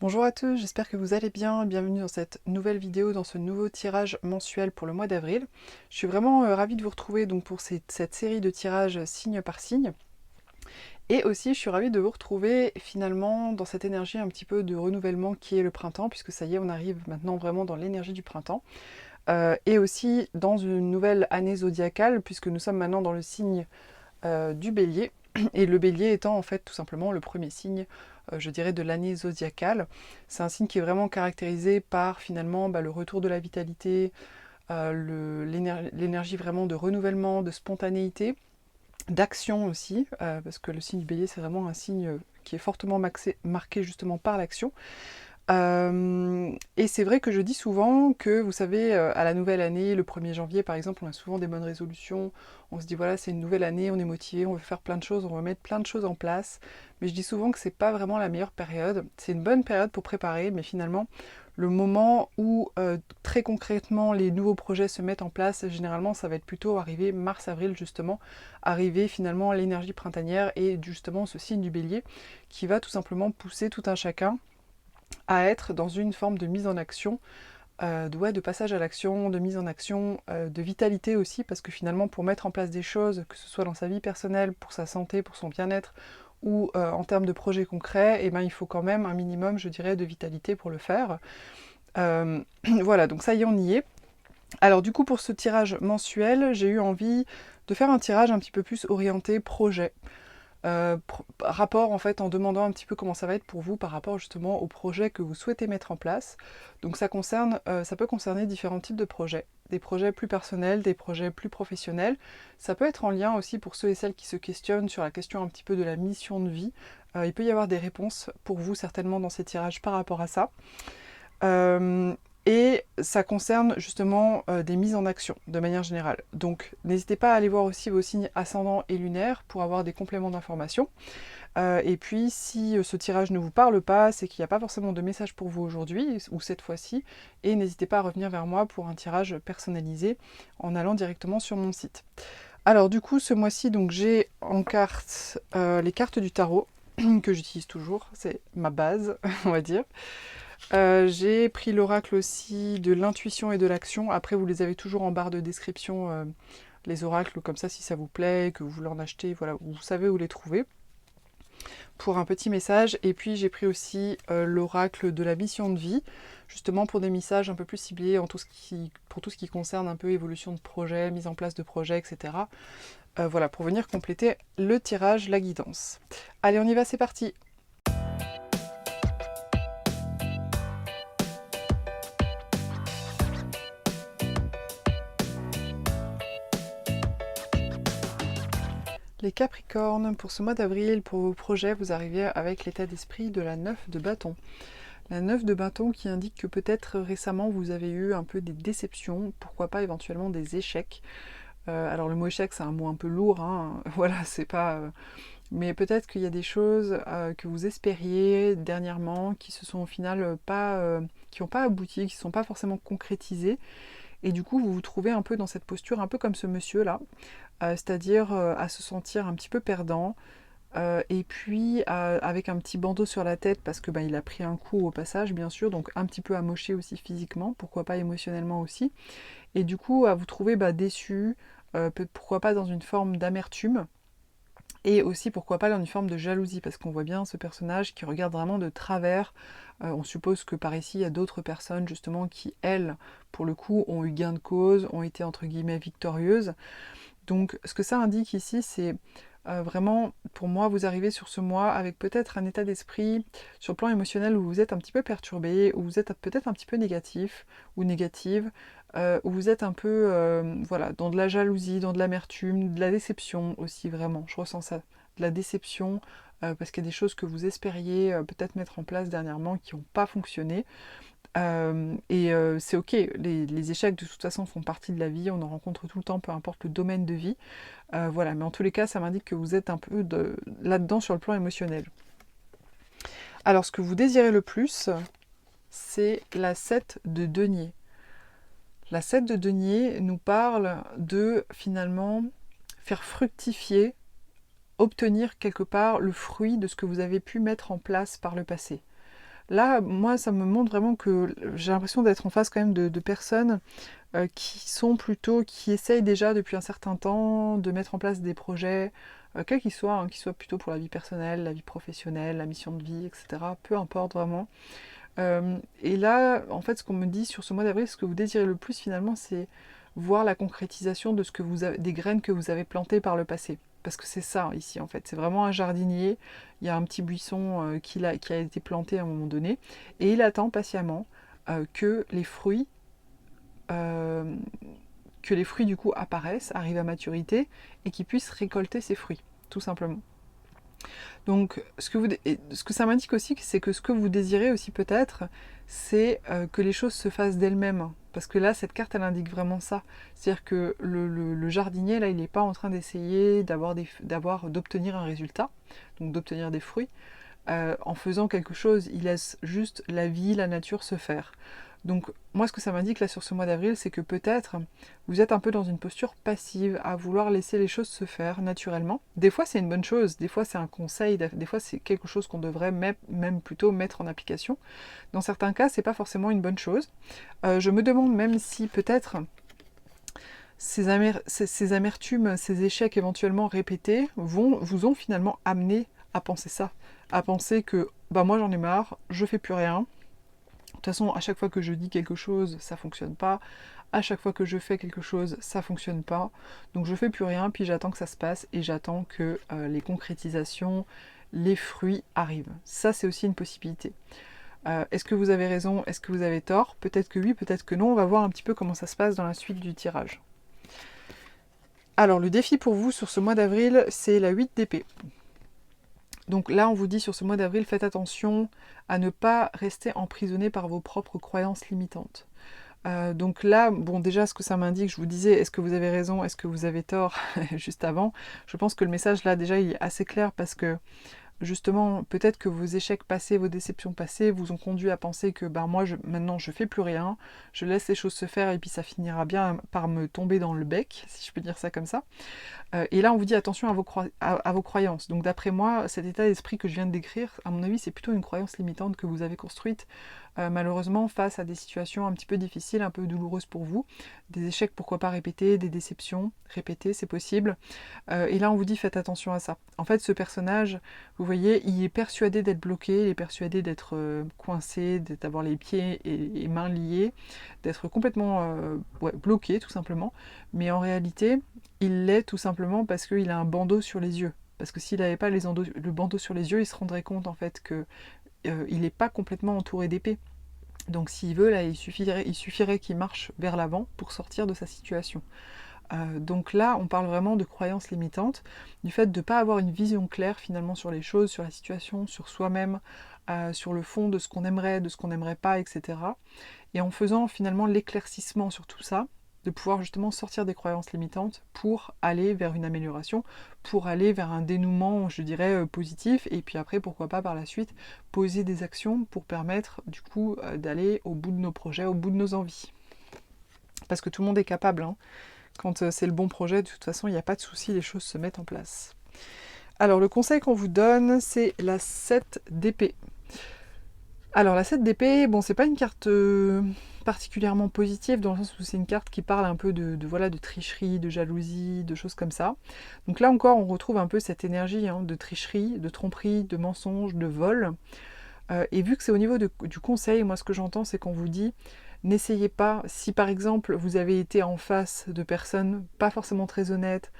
Bonjour à tous, j'espère que vous allez bien. Bienvenue dans cette nouvelle vidéo, dans ce nouveau tirage mensuel pour le mois d'avril. Je suis vraiment ravie de vous retrouver donc pour cette série de tirages signe par signe. Et aussi, je suis ravie de vous retrouver finalement dans cette énergie un petit peu de renouvellement qui est le printemps, puisque ça y est, on arrive maintenant vraiment dans l'énergie du printemps. Et aussi dans une nouvelle année zodiacale, puisque nous sommes maintenant dans le signe du bélier. Et le bélier étant en fait tout simplement le premier signe, je dirais, de l'année zodiacale. C'est un signe qui est vraiment caractérisé par finalement le retour de la vitalité, l'énergie vraiment de renouvellement, de spontanéité, d'action aussi, parce que le signe du bélier c'est vraiment un signe qui est fortement marqué justement par l'action. Et c'est vrai que je dis souvent que, vous savez, à la nouvelle année, le 1er janvier par exemple, on a souvent des bonnes résolutions, on se dit voilà c'est une nouvelle année, on est motivé, on veut faire plein de choses, on veut mettre plein de choses en place, mais je dis souvent que c'est pas vraiment la meilleure période, c'est une bonne période pour préparer, mais finalement le moment où très concrètement les nouveaux projets se mettent en place, généralement ça va être plutôt arrivé mars-avril justement, arriver finalement l'énergie printanière et justement ce signe du bélier qui va tout simplement pousser tout un chacun à être dans une forme de mise en action, de passage à l'action, de mise en action, de vitalité aussi, parce que finalement pour mettre en place des choses, que ce soit dans sa vie personnelle, pour sa santé, pour son bien-être, ou en termes de projets concrets, eh ben, il faut quand même un minimum, je dirais, de vitalité pour le faire. Voilà, donc ça y est, on y est. Alors du coup, pour ce tirage mensuel, j'ai eu envie de faire un tirage un petit peu plus orienté projet. Rapport en fait en demandant un petit peu comment ça va être pour vous par rapport justement au projet que vous souhaitez mettre en place. Donc ça peut concerner différents types de projets. Des projets plus personnels, des projets plus professionnels. Ça peut être en lien aussi pour ceux et celles qui se questionnent sur la question un petit peu de la mission de vie. Il peut y avoir des réponses pour vous certainement dans ces tirages par rapport à ça. Et ça concerne justement des mises en action de manière générale. Donc n'hésitez pas à aller voir aussi vos signes ascendants et lunaires pour avoir des compléments d'information. Et puis si ce tirage ne vous parle pas, c'est qu'il n'y a pas forcément de message pour vous aujourd'hui ou cette fois-ci. Et n'hésitez pas à revenir vers moi pour un tirage personnalisé en allant directement sur mon site. Alors du coup ce mois-ci donc j'ai en carte les cartes du tarot que j'utilise toujours, c'est ma base on va dire. J'ai pris l'oracle aussi de l'intuition et de l'action. Après, vous les avez toujours en barre de description, les oracles, comme ça, si ça vous plaît, que vous voulez en acheter, voilà, vous savez où les trouver. Pour un petit message. Et puis, j'ai pris aussi l'oracle de la mission de vie, justement pour des messages un peu plus ciblés pour tout ce qui concerne un peu évolution de projet, mise en place de projet, etc. Voilà, pour venir compléter le tirage, la guidance. Allez, on y va, c'est parti! Les Capricornes, pour ce mois d'avril, pour vos projets, vous arrivez avec l'état d'esprit de la 9 de bâton. La 9 de bâton qui indique que peut-être récemment vous avez eu un peu des déceptions, pourquoi pas éventuellement des échecs. Alors le mot échec c'est un mot un peu lourd, hein. Voilà, c'est pas... mais peut-être qu'il y a des choses que vous espériez dernièrement qui se sont au final pas... qui n'ont pas abouti, qui ne sont pas forcément concrétisées. Et du coup vous vous trouvez un peu dans cette posture, un peu comme ce monsieur là, c'est-à-dire à se sentir un petit peu perdant, et puis avec un petit bandeau sur la tête parce que il a pris un coup au passage bien sûr, donc un petit peu amoché aussi physiquement, pourquoi pas émotionnellement aussi, et du coup à vous trouver déçu, pourquoi pas dans une forme d'amertume, et aussi pourquoi pas dans une forme de jalousie, parce qu'on voit bien ce personnage qui regarde vraiment de travers. On suppose que par ici il y a d'autres personnes justement qui, elles, pour le coup, ont eu gain de cause, ont été entre guillemets victorieuses. Donc ce que ça indique ici, c'est vraiment, pour moi, vous arrivez sur ce mois avec peut-être un état d'esprit sur le plan émotionnel où vous êtes un petit peu perturbé, où vous êtes peut-être un petit peu négatif ou négative, où vous êtes un peu voilà, dans de la jalousie, dans de l'amertume, de la déception aussi, vraiment, je ressens ça, de la déception, parce qu'il y a des choses que vous espériez peut-être mettre en place dernièrement qui n'ont pas fonctionné. C'est ok, les échecs de toute façon font partie de la vie, on en rencontre tout le temps, peu importe le domaine de vie. Voilà, mais en tous les cas, ça m'indique que vous êtes un peu là-dedans sur le plan émotionnel. Alors, ce que vous désirez le plus, c'est la 7 de denier. La 7 de denier nous parle de, finalement, faire fructifier, obtenir quelque part le fruit de ce que vous avez pu mettre en place par le passé. Là, moi, ça me montre vraiment que j'ai l'impression d'être en face quand même de personnes qui essayent déjà depuis un certain temps de mettre en place des projets, quels qu'ils soient plutôt pour la vie personnelle, la vie professionnelle, la mission de vie, etc. Peu importe vraiment. Et là, en fait, ce qu'on me dit sur ce mois d'avril, ce que vous désirez le plus finalement, c'est voir la concrétisation de ce que des graines que vous avez plantées par le passé. Parce que c'est ça ici en fait, c'est vraiment un jardinier, il y a un petit buisson qui a été planté à un moment donné, et il attend patiemment que les fruits du coup apparaissent, arrivent à maturité, et qu'il puisse récolter ces fruits, tout simplement. Donc, ce que ça m'indique aussi, c'est que ce que vous désirez aussi peut-être, c'est que les choses se fassent d'elles-mêmes. Parce que là, cette carte, elle indique vraiment ça. C'est-à-dire que le jardinier, là, il n'est pas en train d'essayer d'obtenir un résultat, donc d'obtenir des fruits. En faisant quelque chose, il laisse juste la vie, la nature se faire. Donc moi ce que ça m'indique là sur ce mois d'avril, c'est que peut-être vous êtes un peu dans une posture passive, à vouloir laisser les choses se faire naturellement. Des fois c'est une bonne chose, des fois c'est un conseil, des fois c'est quelque chose qu'on devrait même plutôt mettre en application. Dans certains cas c'est pas forcément une bonne chose. Je me demande même si peut-être ces amertumes, ces échecs éventuellement répétés vous ont finalement amené à penser ça, à penser que bah moi j'en ai marre, je fais plus rien. De toute façon, à chaque fois que je dis quelque chose, ça fonctionne pas. À chaque fois que je fais quelque chose, ça fonctionne pas. Donc je fais plus rien, puis j'attends que ça se passe et j'attends que les concrétisations, les fruits arrivent. Ça, c'est aussi une possibilité. Est-ce que vous avez raison? Est-ce que vous avez tort? Peut-être que oui, peut-être que non. On va voir un petit peu comment ça se passe dans la suite du tirage. Alors, le défi pour vous sur ce mois d'avril, c'est la 8 d'épée. Donc là, on vous dit sur ce mois d'avril, faites attention à ne pas rester emprisonné par vos propres croyances limitantes. Donc là, bon déjà ce que ça m'indique, je vous disais, est-ce que vous avez raison, est-ce que vous avez tort juste avant. Je pense que le message là déjà il est assez clair parce que justement, peut-être que vos échecs passés, vos déceptions passées vous ont conduit à penser que ben, maintenant je fais plus rien, je laisse les choses se faire et puis ça finira bien par me tomber dans le bec, si je peux dire ça comme ça. Et là, on vous dit attention à vos croyances. Donc d'après moi, cet état d'esprit que je viens de décrire, à mon avis, c'est plutôt une croyance limitante que vous avez construite, malheureusement, face à des situations un petit peu difficiles, un peu douloureuses pour vous. Des échecs, pourquoi pas répétés, des déceptions répétées, c'est possible. Et là, on vous dit faites attention à ça. En fait, ce personnage, vous voyez, il est persuadé d'être bloqué, il est persuadé d'être coincé, d'avoir les pieds et mains liés, d'être complètement bloqué, tout simplement. Mais en réalité, il l'est tout simplement parce qu'il a un bandeau sur les yeux. Parce que s'il n'avait pas le bandeau sur les yeux, il se rendrait compte en fait que il n'est pas complètement entouré d'épée. Donc s'il veut, là, il suffirait qu'il marche vers l'avant pour sortir de sa situation. Donc là, on parle vraiment de croyances limitantes, du fait de ne pas avoir une vision claire finalement sur les choses, sur la situation, sur soi-même, sur le fond de ce qu'on aimerait, de ce qu'on n'aimerait pas, etc. Et en faisant finalement l'éclaircissement sur tout ça, de pouvoir justement sortir des croyances limitantes pour aller vers une amélioration, pour aller vers un dénouement, je dirais, positif, et puis après, pourquoi pas par la suite, poser des actions pour permettre du coup d'aller au bout de nos projets, au bout de nos envies. Parce que tout le monde est capable, hein. Quand c'est le bon projet, de toute façon, il n'y a pas de souci, les choses se mettent en place. Alors le conseil qu'on vous donne, c'est la 7 d'épée. Alors la 7 d'épée, bon c'est pas une carte particulièrement positive dans le sens où c'est une carte qui parle un peu de tricherie, de jalousie, de choses comme ça. Donc là encore on retrouve un peu cette énergie de tricherie, de tromperie, de mensonge, de vol. Et vu que c'est au niveau du conseil, moi ce que j'entends c'est qu'on vous dit n'essayez pas, si par exemple vous avez été en face de personnes pas forcément très honnêtes,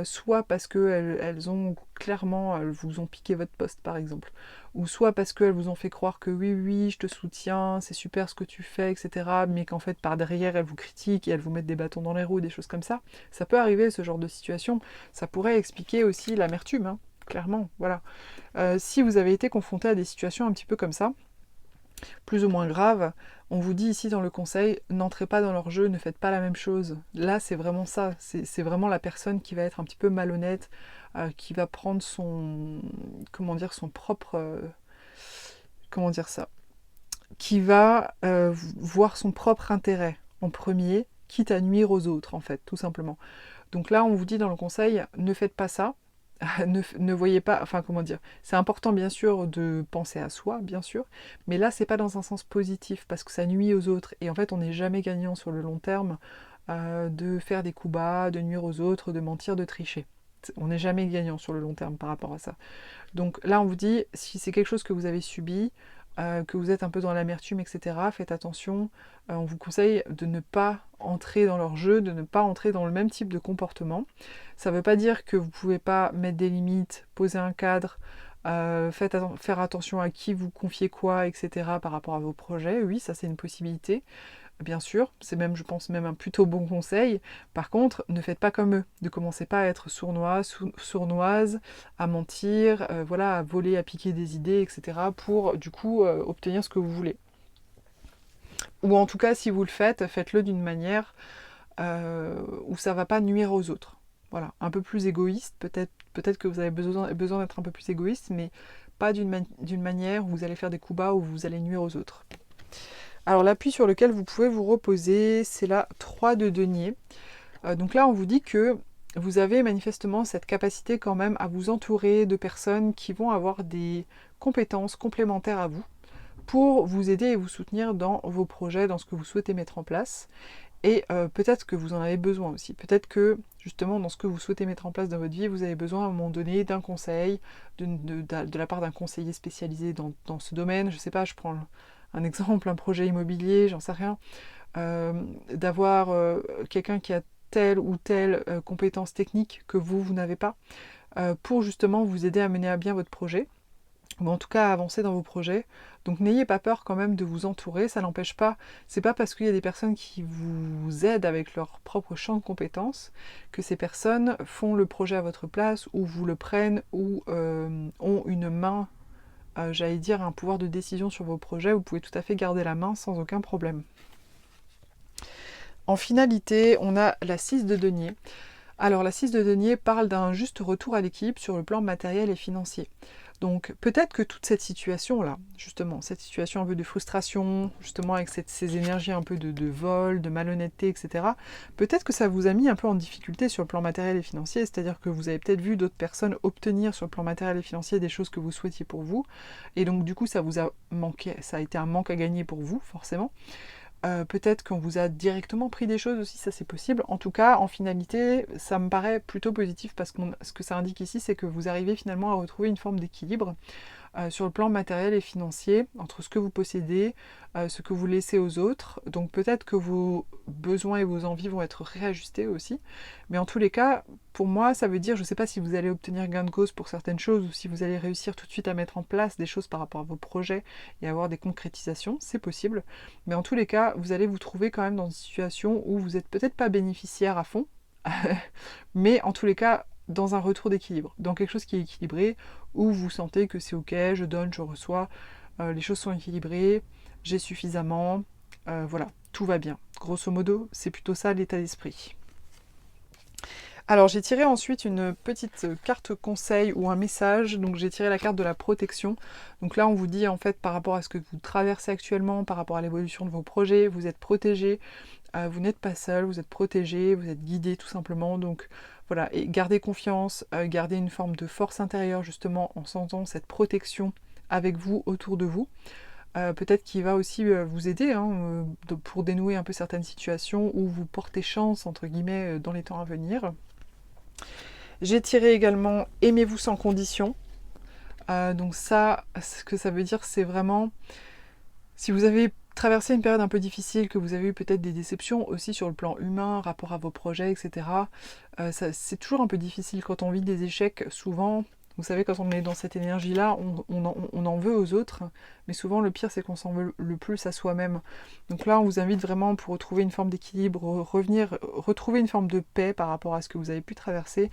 soit parce qu'elles vous ont piqué votre poste par exemple, ou soit parce qu'elles vous ont fait croire que oui, je te soutiens, c'est super ce que tu fais, etc., mais qu'en fait par derrière elles vous critiquent et elles vous mettent des bâtons dans les roues, des choses comme ça. Ça peut arriver ce genre de situation, ça pourrait expliquer aussi l'amertume, hein, clairement, voilà. Si vous avez été confronté à des situations un petit peu comme ça, plus ou moins graves, on vous dit ici dans le conseil, n'entrez pas dans leur jeu, ne faites pas la même chose. Là, c'est vraiment ça, c'est vraiment la personne qui va être un petit peu malhonnête, qui va prendre son propre... comment dire ça? Qui va voir son propre intérêt en premier, quitte à nuire aux autres, en fait, tout simplement. Donc là, on vous dit dans le conseil, ne faites pas ça, ne voyez pas, enfin comment dire, c'est important bien sûr de penser à soi, bien sûr, mais là c'est pas dans un sens positif parce que ça nuit aux autres et en fait on n'est jamais gagnant sur le long terme de faire des coups bas, de nuire aux autres, de mentir, de tricher. On n'est jamais gagnant sur le long terme par rapport à ça. Donc là, on vous dit, si c'est quelque chose que vous avez subi, que vous êtes un peu dans l'amertume, etc., faites attention. On vous conseille de ne pas entrer dans leur jeu, de ne pas entrer dans le même type de comportement. Ça ne veut pas dire que vous ne pouvez pas mettre des limites, poser un cadre, faire attention à qui vous confiez quoi, etc., par rapport à vos projets. Oui, ça c'est une possibilité. Bien sûr, c'est même, je pense, même un plutôt bon conseil. Par contre, ne faites pas comme eux. Ne commencez pas à être sournoise, à mentir, voilà, à voler, à piquer des idées, etc. pour, du coup, obtenir ce que vous voulez. Ou en tout cas, si vous le faites, faites-le d'une manière où ça ne va pas nuire aux autres. Voilà, un peu plus égoïste, peut-être que vous avez besoin d'être un peu plus égoïste, mais pas d'une manière où vous allez faire des coups bas, où vous allez nuire aux autres. Alors l'appui sur lequel vous pouvez vous reposer, c'est la 3 de denier. Donc là, on vous dit que vous avez manifestement cette capacité quand même à vous entourer de personnes qui vont avoir des compétences complémentaires à vous pour vous aider et vous soutenir dans vos projets, dans ce que vous souhaitez mettre en place. Et peut-être que vous en avez besoin aussi. Peut-être que justement dans ce que vous souhaitez mettre en place dans votre vie, vous avez besoin à un moment donné d'un conseil, de la part d'un conseiller spécialisé dans ce domaine. Je ne sais pas, je prends un exemple, un projet immobilier, j'en sais rien. D'avoir quelqu'un qui a telle ou telle compétence technique que vous n'avez pas, pour justement vous aider à mener à bien votre projet, ou en tout cas à avancer dans vos projets. Donc n'ayez pas peur quand même de vous entourer, ça n'empêche pas, c'est pas parce qu'il y a des personnes qui vous aident avec leur propre champ de compétences que ces personnes font le projet à votre place, ou vous le prennent, ou ont une main, j'allais dire un pouvoir de décision sur vos projets. Vous pouvez tout à fait garder la main sans aucun problème. En finalité, on a la 6 de denier. Alors la 6 de denier parle d'un juste retour à l'équilibre sur le plan matériel et financier. Donc peut-être que toute cette situation-là, justement, cette situation un peu de frustration, justement avec ces énergies un peu de vol, de malhonnêteté, etc., peut-être que ça vous a mis un peu en difficulté sur le plan matériel et financier, c'est-à-dire que vous avez peut-être vu d'autres personnes obtenir sur le plan matériel et financier des choses que vous souhaitiez pour vous, et donc du coup ça vous a manqué, ça a été un manque à gagner pour vous, forcément. Peut-être qu'on vous a directement pris des choses aussi, ça c'est possible. En tout cas, en finalité, ça me paraît plutôt positif parce que ce que ça indique ici, c'est que vous arrivez finalement à retrouver une forme d'équilibre sur le plan matériel et financier entre ce que vous possédez, ce que vous laissez aux autres. Donc peut-être que vos besoins et vos envies vont être réajustés aussi. Mais en tous les cas, pour moi, ça veut dire, je ne sais pas si vous allez obtenir gain de cause pour certaines choses ou si vous allez réussir tout de suite à mettre en place des choses par rapport à vos projets et avoir des concrétisations, c'est possible. Mais en tous les cas, vous allez vous trouver quand même dans une situation où vous n'êtes peut-être pas bénéficiaire à fond, mais en tous les cas, dans un retour d'équilibre, dans quelque chose qui est équilibré, où vous sentez que c'est ok, je donne, je reçois, les choses sont équilibrées, j'ai suffisamment, voilà, tout va bien. Grosso modo, c'est plutôt ça l'état d'esprit. Alors j'ai tiré ensuite une petite carte conseil ou un message, donc j'ai tiré la carte de la protection. Donc là on vous dit en fait par rapport à ce que vous traversez actuellement, par rapport à l'évolution de vos projets, vous êtes protégé, vous n'êtes pas seul, vous êtes protégé, vous êtes guidé tout simplement. Donc voilà, et gardez confiance, gardez une forme de force intérieure justement en sentant cette protection avec vous, autour de vous. Peut-être qu'il va aussi vous aider pour dénouer un peu certaines situations où vous portez chance entre guillemets dans les temps à venir. J'ai tiré également aimez-vous sans condition. Donc ça, ce que ça veut dire, c'est vraiment si vous avez traversé une période un peu difficile, que vous avez eu peut-être des déceptions aussi sur le plan humain, rapport à vos projets, etc. C'est toujours un peu difficile quand on vit des échecs. Souvent, vous savez, quand on est dans cette énergie-là, on en veut aux autres, mais souvent le pire c'est qu'on s'en veut le plus à soi-même. Donc là, on vous invite vraiment pour retrouver une forme d'équilibre, retrouver une forme de paix par rapport à ce que vous avez pu traverser.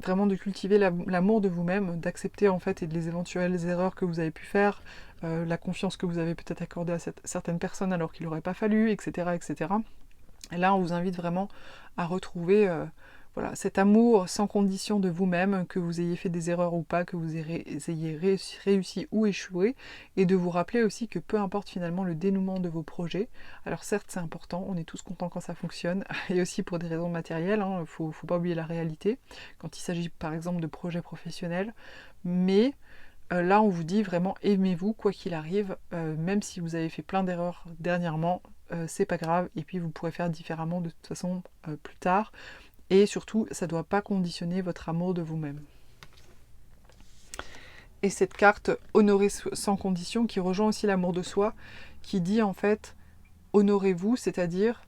Vraiment de cultiver l'amour de vous-même, d'accepter en fait les éventuelles erreurs que vous avez pu faire, la confiance que vous avez peut-être accordée à certaines personnes alors qu'il n'aurait pas fallu, etc., etc. Et là, on vous invite vraiment à retrouver Voilà, cet amour sans condition de vous-même, que vous ayez fait des erreurs ou pas, que vous ayez réussi ou échoué, et de vous rappeler aussi que peu importe finalement le dénouement de vos projets, alors certes c'est important, on est tous contents quand ça fonctionne, et aussi pour des raisons matérielles, hein, faut pas oublier la réalité, quand il s'agit par exemple de projets professionnels, mais là on vous dit vraiment aimez-vous quoi qu'il arrive, même si vous avez fait plein d'erreurs dernièrement, c'est pas grave, et puis vous pourrez faire différemment de toute façon plus tard. Et surtout, ça ne doit pas conditionner votre amour de vous-même. Et cette carte, honorer sans condition, qui rejoint aussi l'amour de soi, qui dit en fait, honorez-vous, c'est-à-dire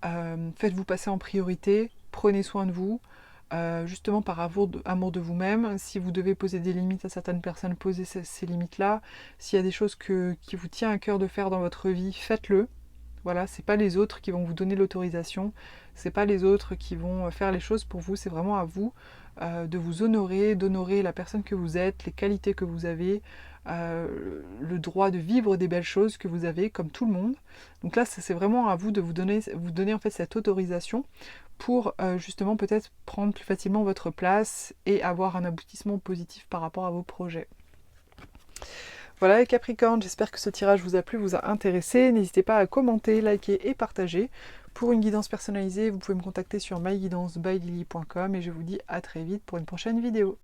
faites-vous passer en priorité, prenez soin de vous, justement par amour de vous-même. Si vous devez poser des limites à certaines personnes, posez ces limites-là. S'il y a des choses qui vous tient à cœur de faire dans votre vie, faites-le. Voilà, c'est pas les autres qui vont vous donner l'autorisation, c'est pas les autres qui vont faire les choses pour vous, c'est vraiment à vous de vous honorer, d'honorer la personne que vous êtes, les qualités que vous avez, le droit de vivre des belles choses que vous avez, comme tout le monde. Donc là, c'est vraiment à vous de vous donner en fait cette autorisation pour justement peut-être prendre plus facilement votre place et avoir un aboutissement positif par rapport à vos projets. Voilà les Capricornes, j'espère que ce tirage vous a plu, vous a intéressé. N'hésitez pas à commenter, liker et partager. Pour une guidance personnalisée, vous pouvez me contacter sur myguidancebyLily.com et je vous dis à très vite pour une prochaine vidéo.